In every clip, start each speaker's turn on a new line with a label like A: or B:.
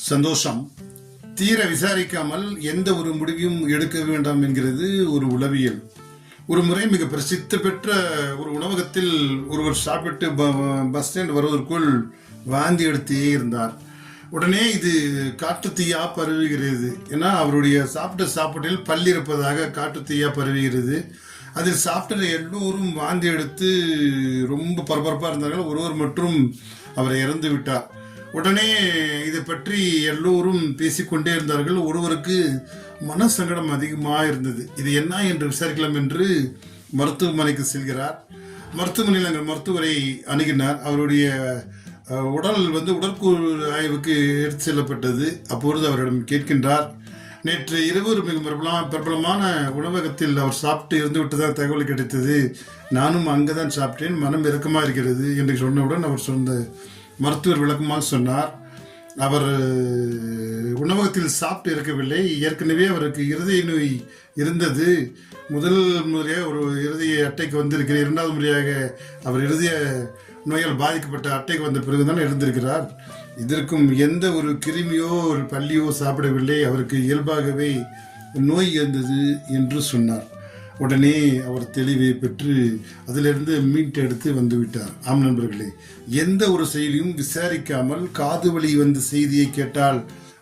A: சந்தோஷம். தீர விசாரிக்காமல் எந்த ஒரு முடிவையும் எடுக்க வேண்டாம் என்கிறது ஒரு உளவியல். ஒரு முறை மிக பிரசித்தி பெற்ற ஒரு உணவகத்தில் ஒருவர் சாப்பிட்டு பஸ் ஸ்டாண்ட் வருவதற்குள் வாந்தி எடுத்தே இருந்தார். உடனே இது காட்டு தீயா பரவுகிறது. ஏன்னா அவருடைய சாப்பிட்ட சாப்பாட்டில் பல் இருப்பதாக காட்டு தீயா பரவுகிறது. அதில் சாப்பிட்ட எல்லோரும் வாந்தி எடுத்து ரொம்ப பரபரப்பாக இருந்தார்கள். ஒருவர் மட்டும் அவர் இறந்து விட்டார். உடனே இதை பற்றி எல்லோரும் பேசிக்கொண்டே இருந்தார்கள். ஒருவருக்கு மனசங்கடம் அதிகமாக இருந்தது. இது என்ன என்று விசாரிக்கலாம் என்று மருத்துவமனைக்கு செல்கிறார். மருத்துவமனையில் அங்கே மருத்துவரை அணுகினார். அவருடைய உடல் உடற்கூறு ஆய்வுக்கு எடுத்து செல்லப்பட்டது. அப்பொழுது அவரிடம் கேட்கின்றார், நேற்று இரவு மிக பிரபலமான உணவகத்தில் அவர் சாப்பிட்டு இருந்து விட்டுதான் தகவல் கிடைத்தது. நானும் அங்கேதான் சாப்பிட்டேன், மனம் இறக்கமாக இருக்கிறது என்று சொன்னவுடன் அவர் சொன்ன மருத்துவர் விளக்கமாக சொன்னார். அவர் உணவகத்தில் சாப்பிட்டு இருக்கவில்லை. ஏற்கனவே அவருக்கு இருதய நோய் இருந்தது. முதல் முறையாக ஒரு இருதய அட்டைக்கு வந்திருக்கிறார். இரண்டாவது முறையாக அவர் இருதய நோயால் பாதிக்கப்பட்ட அட்டைக்கு வந்த பிறகுதான் இருந்திருக்கிறார். இதற்கும் எந்த ஒரு கிருமியோ ஒரு பள்ளியோ சாப்பிடவில்லை. அவருக்கு இயல்பாகவே நோய் இருந்தது என்று சொன்னார். உடனே அவர் தெளிவை பெற்று அதிலிருந்து மீட்டெடுத்து வந்துவிட்டார். ஆம் நண்பர்களே, எந்த ஒரு செய்தியும் விசாரிக்காமல் காது வழி வந்த செய்தியை கேட்டால்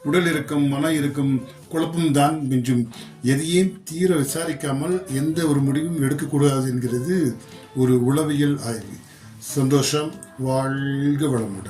A: உடல் இருக்கும், மன இருக்கும், குழப்பம்தான் மிஞ்சும். எதையும் தீர விசாரிக்காமல் எந்த ஒரு முடிவும் எடுக்கக்கூடாது என்கிறது ஒரு உளவியல் ஆய்வு. சந்தோஷம். வாழ்க வளமுடன்.